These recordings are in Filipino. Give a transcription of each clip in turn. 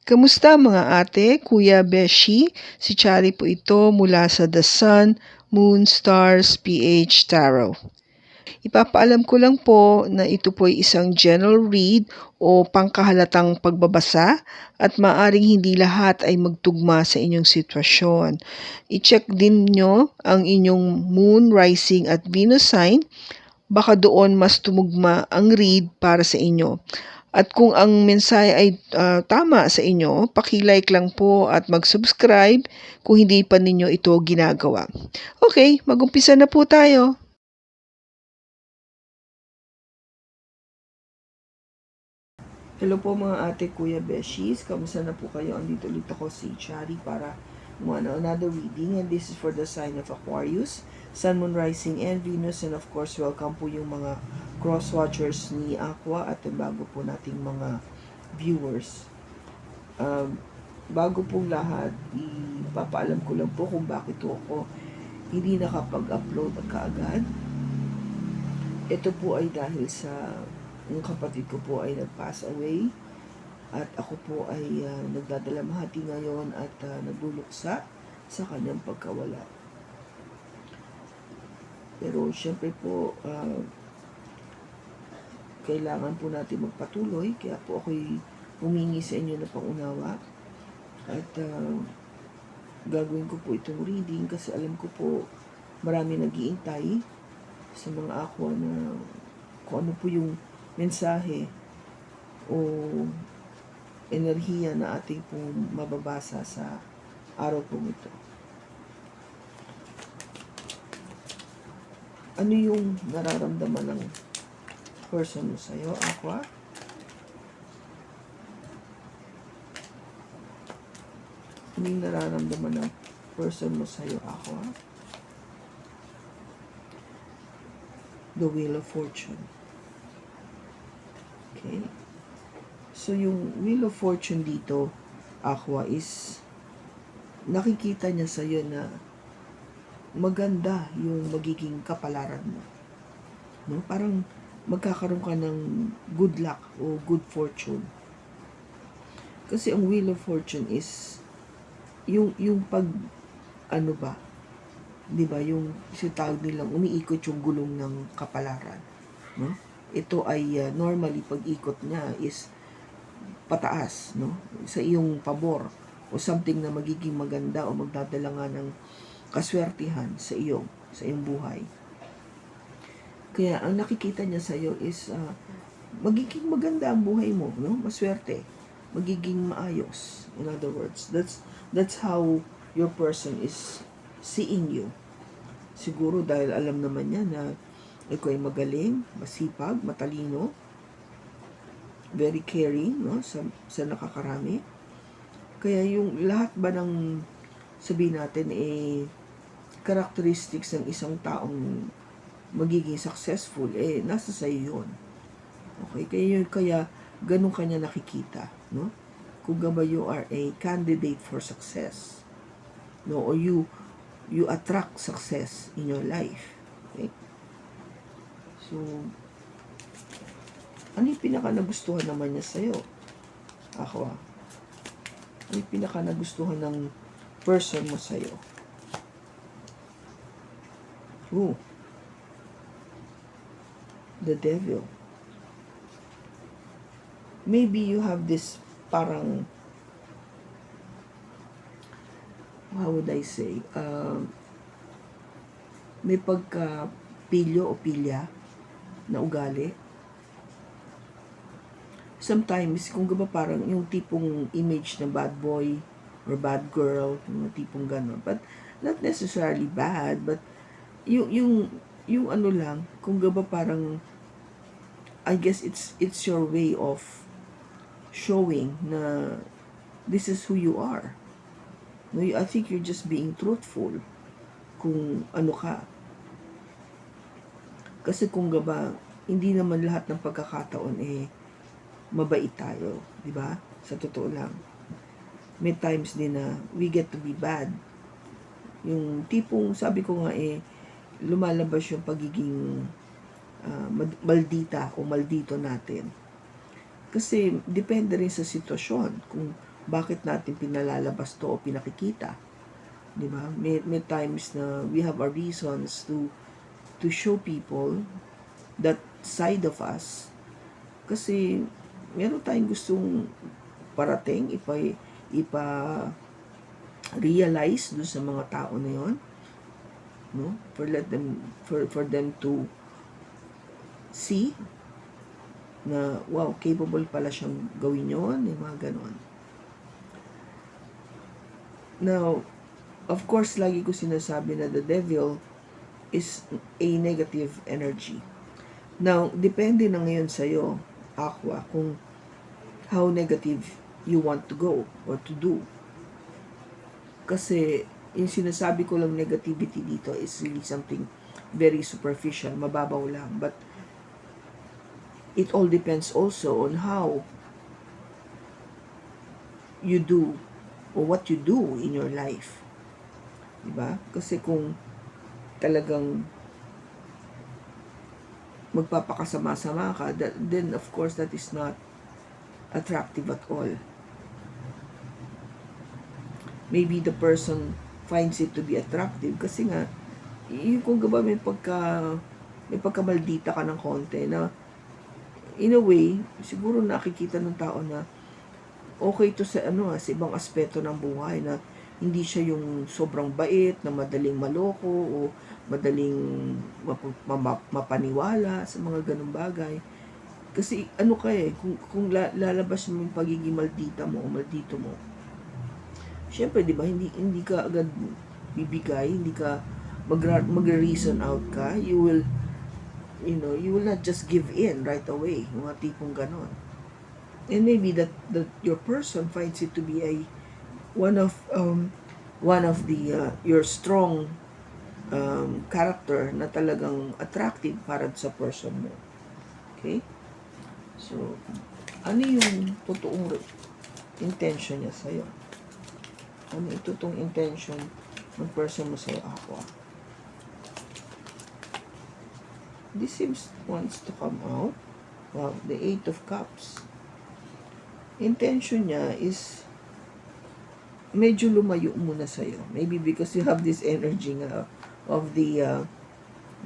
Kamusta mga ate, kuya, beshi? Si Chari po ito mula sa The Sun, Moon, Stars, PH Tarot. Ipapaalam ko lang po na ito po ay isang general read o pangkahalatang pagbabasa at maaring hindi lahat ay magtugma sa inyong sitwasyon. I-check din nyo ang inyong Moon, Rising at Venus sign. Baka doon mas tumugma ang read para sa inyo. At kung ang mensahe ay tama sa inyo, paki-like lang po at mag-subscribe kung hindi pa ninyo ito ginagawa. Okay, mag-umpisa na po tayo. Hello po mga ate, kuya, beshies. Kamusta na po kayo? Andito ulit ako si Chari para another reading, and this is for the sign of Aquarius, Sun, Moon, Rising, and Venus. And of course, welcome po yung mga cross-watchers ni Aqua at bago po nating mga viewers. Bago po lahat, ipapaalam ko lang po kung bakit ako hindi nakapag-upload kaagad. Ito po ay dahil sa yung kapatid ko po ay nag-pass away at ako po ay nagdadalamhati ngayon at nagluluksa sa kanyang pagkawala. Pero syempre po, kailangan po natin magpatuloy, kaya po ako'y humingi sa inyo na pangunawa at gagawin ko po itong reading kasi alam ko po marami nag-iintay sa mga aqua na kung ano po yung mensahe o enerhiya na ating pong mababasa sa araw po ito. Ano yung nararamdaman ng person mo sa'yo, Aqua? Ano yung nararamdaman ng person mo sa'yo, Aqua? The Wheel of Fortune. Okay. So, yung Wheel of Fortune dito, Aqua, is nakikita niya sa'yo na maganda yung magiging kapalaran mo. No? Parang magkakaroon ka ng good luck o good fortune. Kasi ang Wheel of Fortune is yung pag ano ba, 'di ba, yung sitawag nilang umiikot yung gulong ng kapalaran, no? Ito ay normally pag-ikot niya is pataas, no? Sa iyong pabor o something na magiging maganda o magdadala nga ng kaswertihan sa iyong buhay. Kaya ang nakikita niya sa iyo is magiging maganda ang buhay mo, no? Maswerte, magiging maayos. In other words, that's how your person is seeing you. Siguro dahil alam naman niya na ikaw ay magaling, masipag, matalino, very caring, no? Sa nakakarami. Kaya yung lahat ba ng sabihin natin characteristics ng isang taong magiging successful, nasa sa'yo yun. Okay? Kaya ganun kanya nakikita, no? Kung ba you are a candidate for success, no? Or you attract success in your life. Okay? So, ano yung pinaka-nagustuhan naman niya sa'yo? Ako ano yung pinaka-nagustuhan ng person mo sa'yo? The Devil. Maybe you have this parang, how would I say, may pagka-pilyo o pilya na ugali. Sometimes, kung ba parang yung tipong image na bad boy or bad girl, yung tipong gano'n. But not necessarily bad, but yung ano lang, kung ba parang, I guess it's your way of showing na this is who you are. No, I think you're just being truthful kung ano ka. Kasi kung ba, hindi naman lahat ng pagkakataon mabait tayo, di ba? Sa totoo lang. May times din na we get to be bad. Yung tipong, sabi ko nga lumalabas yung pagiging maldita o maldito natin. Kasi depende rin sa sitwasyon. Kung bakit natin pinalalabas to o pinakikita. Di ba? May times na we have our reasons to show people that side of us. Kasi meron tayong gustong parating, ipa realize dun sa mga tao na yon, no? For them to see na wow, capable pala siyang gawin yon, yung mga ganon. Now, of course, lagi ko sinasabi na the devil is a negative energy. Now, depende na ngayon sa'yo, Aqua, kung how negative you want to go or to do. Kasi, yung sinasabi ko lang negativity dito is really something very superficial, mababaw lang. But, it all depends also on how you do or what you do in your life. Diba? Kasi kung talagang magpapakasama-sama ka, then of course that is not attractive at all. Maybe the person finds it to be attractive kasi nga, kung ba may pagkamaldita ka ng konti na in a way, siguro nakikita ng tao na okay to sa sa ibang aspeto ng buhay, na hindi siya yung sobrang bait, na madaling maloko o madaling mapaniwala sa mga ganung bagay. Kasi kung lalabas mo yung pagiging maldita mo o maldito mo, syempre, di ba, hindi ka agad bibigay, hindi ka mag-reason out ka, you will not just give in right away, mga tipong ganon. And maybe that your person finds it to be one of the your strong character na talagang attractive para sa person mo. Okay? So, ano yung totoong intention niya sa'yo? Ano yung totoong intention ng person mo sa'yo, Aqua? This seems wants to come out. Wow, the 8 of Cups. Intention niya is medyo lumayo muna sa'yo. Maybe because you have this energy nga of the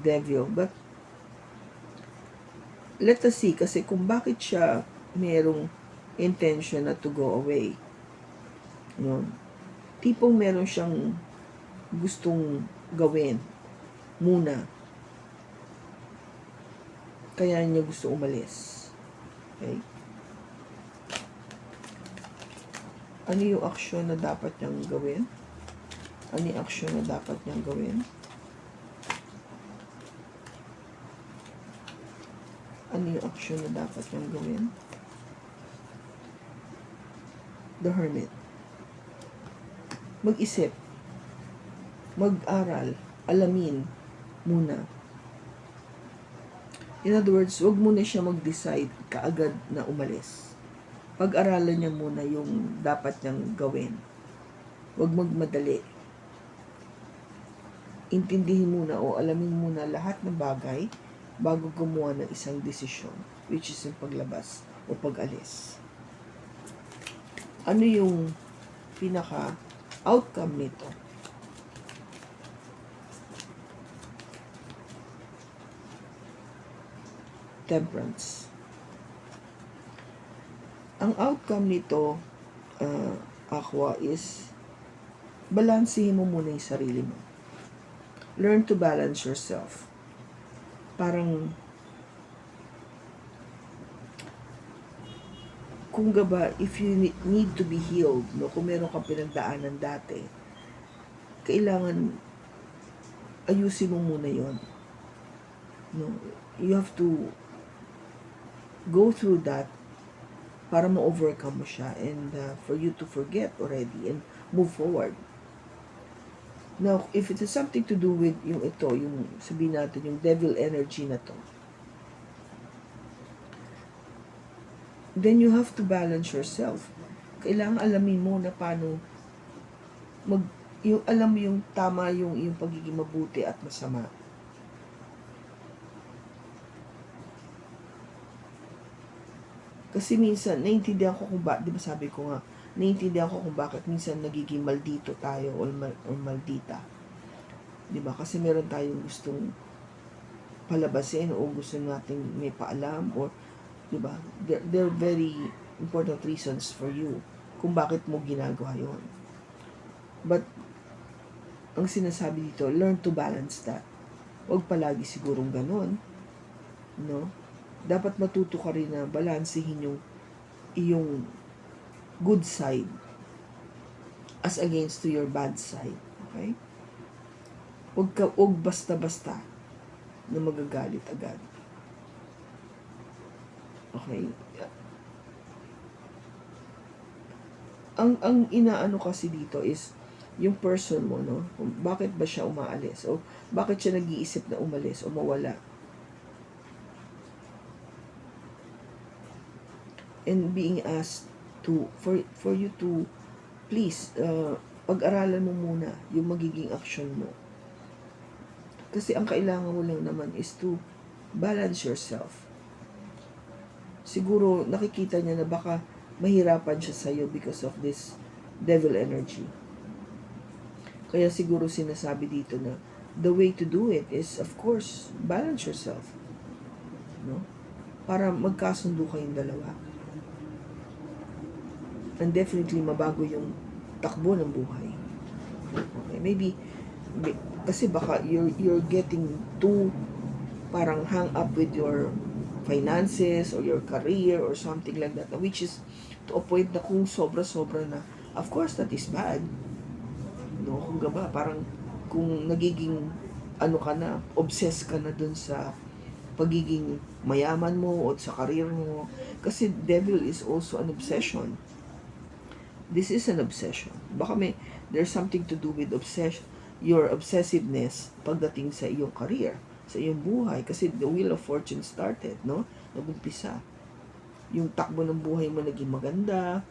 devil. But let us see kasi kung bakit siya merong intention na to go away. No? Tipong meron siyang gustong gawin muna. Kaya niya gusto umalis. Okay? Ano yung aksyon na dapat niyang gawin? Ano yung aksyon na dapat niyang gawin? Ano yung aksyon na dapat niyang gawin? The Hermit. Mag-isip. Mag-aral. Alamin muna. In other words, wag muna siya mag-decide kaagad na umalis. Pag-aralan niya muna yung dapat niyang gawin. Wag magmadali. Intindihin muna o alamin muna lahat ng bagay bago gumawa ng isang desisyon, which is yung paglabas o pag-alis. Ano yung pinaka-outcome nito? Temperance. Ang outcome nito, Aqua, is balansehin mo muna yung sarili mo. Learn to balance yourself. Parang, kung ba, if you need to be healed, no, kung meron kang pinagdaanan dati, kailangan ayusin mo muna yon. No, you have to go through that para ma-overcome mo siya and for you to forget already and move forward. Now, if it has something to do with yung sabihin natin, yung devil energy na to, then you have to balance yourself. Kailangan alamin mo na paano alam mo yung tama, yung pagiging mabuti at masama. Kasi minsan, naiintindihan ko kung di ba sabi ko nga, naiintindihan ko kung bakit minsan nagiging maldito tayo or maldita. Diba? Kasi meron tayong gustong palabasin o gusto nating may paalam or diba? They're very important reasons for you kung bakit mo ginagawa yon. But ang sinasabi dito, learn to balance that. Huwag palagi sigurong ganun, no? Dapat matuto ka rin na balansehin yung iyong good side as against to your bad side. Okay? Huwag basta-basta na magagalit agad. Okay? Ang inaano kasi dito is yung person mo, no? Bakit ba siya umaalis? O bakit siya nag-iisip na umalis o mawala? And being asked to for you to please pag-aralan mo muna yung magiging action mo. Kasi ang kailangan mo lang naman is to balance yourself. Siguro nakikita niya na baka mahirapan siya sa'yo because of this devil energy. Kaya siguro sinasabi dito na the way to do it is, of course, balance yourself. No? Para magkasundo kayong dalawa. And definitely mabago yung takbo ng buhay. Okay, maybe kasi baka you're getting too parang hang up with your finances or your career or something like that, which is to a point na kung sobra-sobra na, of course that is bad, no? Kung gaba parang kung nagiging ano ka na, obsessed ka na dun sa pagiging mayaman mo o sa career mo, kasi devil is also an obsession. This is an obsession. Baka there's something to do with your obsessiveness pagdating sa iyong career, sa iyong buhay. Kasi the wheel of fortune started, no? Nagumpisa. Yung takbo ng buhay mo naging maganda,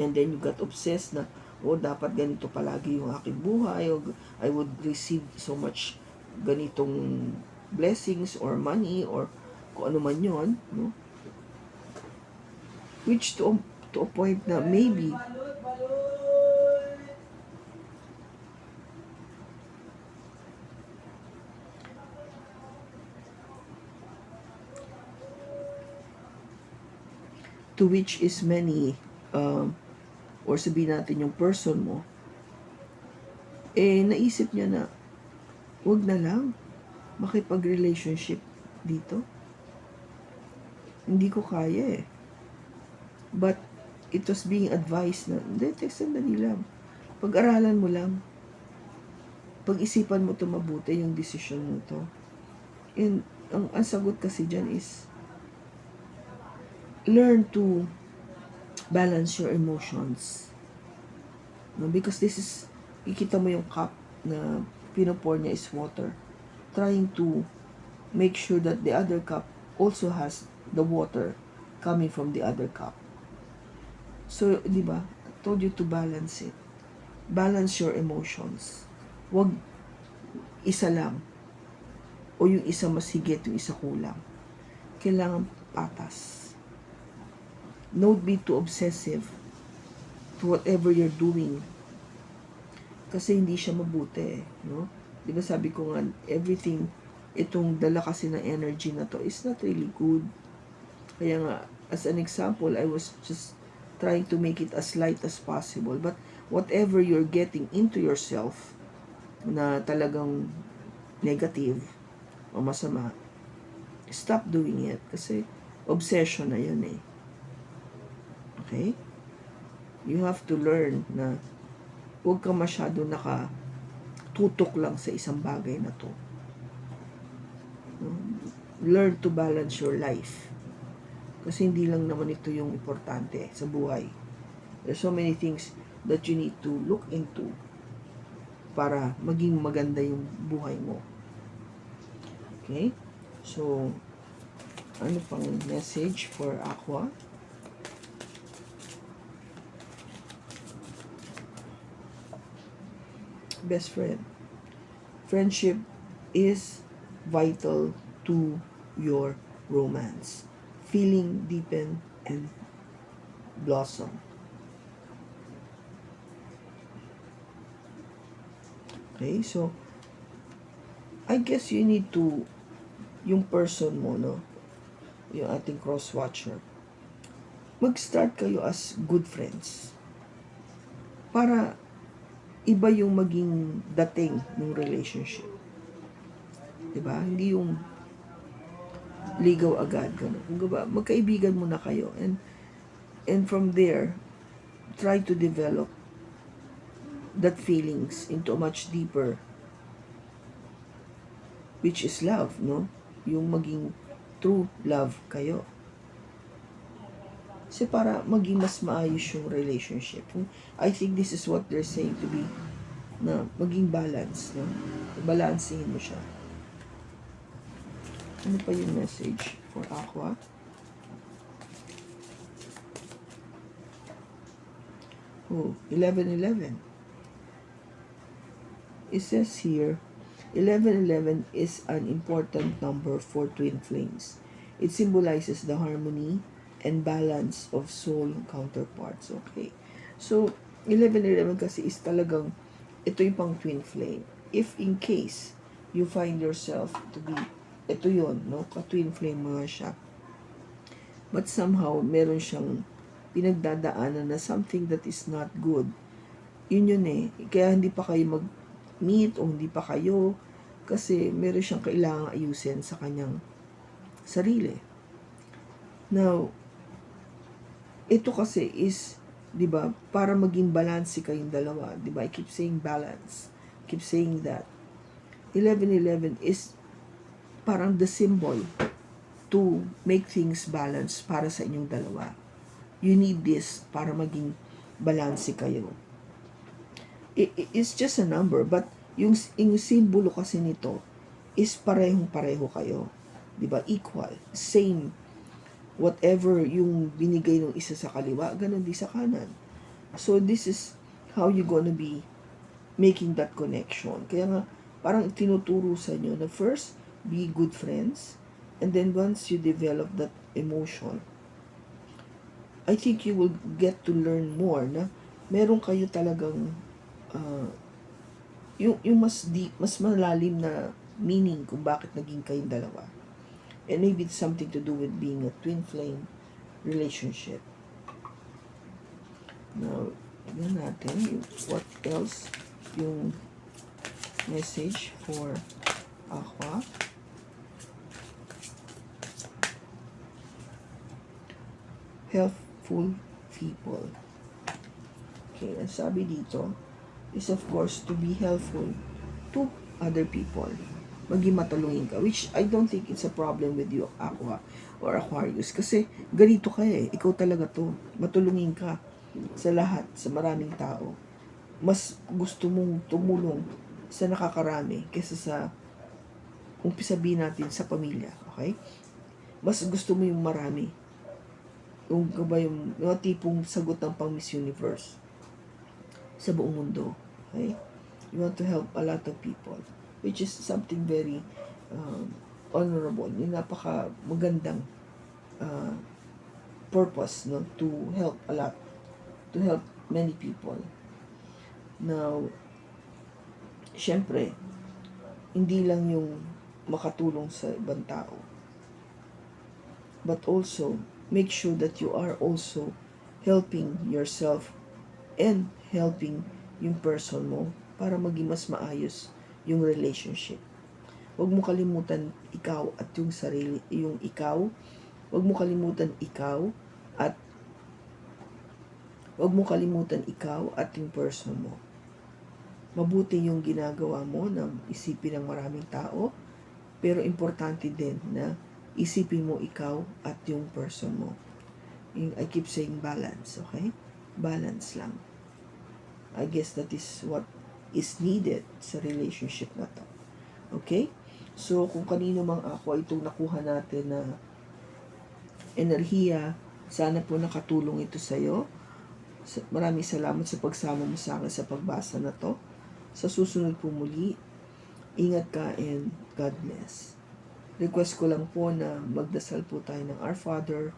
and then you got obsessed na, dapat ganito palagi yung aking buhay, o I would receive so much ganitong blessings or money or kung ano man yon, no? Which to a point na maybe to which is many or sabihin natin yung person mo naisip niya na wag na lang makipag-relationship dito, hindi ko kaya but it was being advised na hindi, sandali lang, pag-aralan mo lang, pag-isipan mo to mabuti yung decision mo to. And ang sagot kasi dyan is learn to balance your emotions, no? Because this is, ikita mo yung cup na pinopour niya is water, trying to make sure that the other cup also has the water coming from the other cup. So, di ba? I told you to balance it. Balance your emotions. Wag isa lang. O yung isa mas higit, yung isa kulang. Kailangan patas. Don't be too obsessive to whatever you're doing. Kasi hindi siya mabuti, no? Di ba sabi ko nga, everything, itong dala kasi ng energy na to is not really good. Kaya nga, as an example, I was just trying to make it as light as possible. But whatever you're getting into yourself na talagang negative o masama, stop doing it. Kasi obsession na yun Okay? You have to learn na huwag ka masyado nakatutok lang sa isang bagay na to. Learn to balance your life. Kasi hindi lang naman ito yung importante sa buhay. There's so many things that you need to look into para maging maganda yung buhay mo. Okay? So, ano pang message for Aqua? Best friend. Friendship is vital to your romance. Feeling deepen and blossom. Okay? So, I guess you need to, yung person mo, no? Yung ating cross-watcher, mag-start kayo as good friends. Para iba yung maging dating ng relationship. Diba? Hindi yung ligaw agad. Ganun. Kung ba, magkaibigan muna kayo. And from there, try to develop that feelings into a much deeper, which is love, no? Yung maging true love kayo. Kasi para maging mas maayos yung relationship. I think this is what they're saying to be, na maging balance, no? Balancehin mo siya. Ano pa yung message for Aqua? Oh, 11:11. It says here, 11:11 is an important number for twin flames. It symbolizes the harmony and balance of soul counterparts. Okay. So, 11:11 kasi is talagang, ito yung pang twin flame. If in case you find yourself to be, ito yun, no? Ka-twin flame mga siya. But somehow, meron siyang pinagdadaanan na something that is not good. Yun eh. Kaya hindi pa kayo mag-meet o hindi pa kayo kasi meron siyang kailangang ayusin sa kanyang sarili. Now, ito kasi is, di ba, para maging balance kayong dalawa. Di ba? I keep saying balance. Keep saying that. 11:11 is parang the symbol to make things balance para sa inyong dalawa. You need this para maging balance kayo. It's just a number, but yung simbolo kasi nito is parehong-pareho kayo. Diba? Equal. Same. Whatever yung binigay ng isa sa kaliwa, ganun din sa kanan. So, this is how you gonna be making that connection. Kaya nga, parang tinuturo sa inyo na first, be good friends, and then once you develop that emotion, I think you will get to learn more na meron kayo talagang yung mas deep, mas malalim na meaning kung bakit naging kayong dalawa. And maybe it's something to do with being a twin flame relationship. Now, tignan natin what else yung message for Aqua. Helpful people. Okay, ang sabi dito is of course to be helpful to other people. Maging matulungin ka, which I don't think it's a problem with you, Aqua or Aquarius, kasi ganito ka eh, ikaw talaga to, matulungin ka sa lahat, sa maraming tao. Mas gusto mong tumulong sa nakakarami kaysa sa, kung sabihin natin, sa pamilya, okay? Mas gusto mo yung marami. Yung mga tipong sagot ng pang Miss Universe sa buong mundo, okay? You want to help a lot of people, which is something very honorable. Yung napaka magandang purpose, no, to help a lot, to help many people. Now, syempre, hindi lang yung makatulong sa ibang tao, but also make sure that you are also helping yourself and helping yung person mo para maging mas maayos yung relationship. Huwag mo kalimutan ikaw at yung sarili, yung ikaw. Huwag mo kalimutan ikaw at yung person mo. Mabuti yung ginagawa mo na isipin ng maraming tao, pero importante din na isipin mo ikaw at yung person mo. I keep saying balance, okay? Balance lang. I guess that is what is needed sa relationship na to. Okay? So, kung kanino mang ako itong nakuha natin na enerhiya, sana po nakatulong ito sa'yo. Maraming salamat sa pagsama mo sa akin sa pagbasa na to. Sa susunod po muli, ingat ka and God bless. Request ko lang po na magdasal po tayo ng Our Father,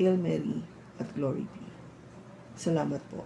Hail Mary, at Glory be. Salamat po.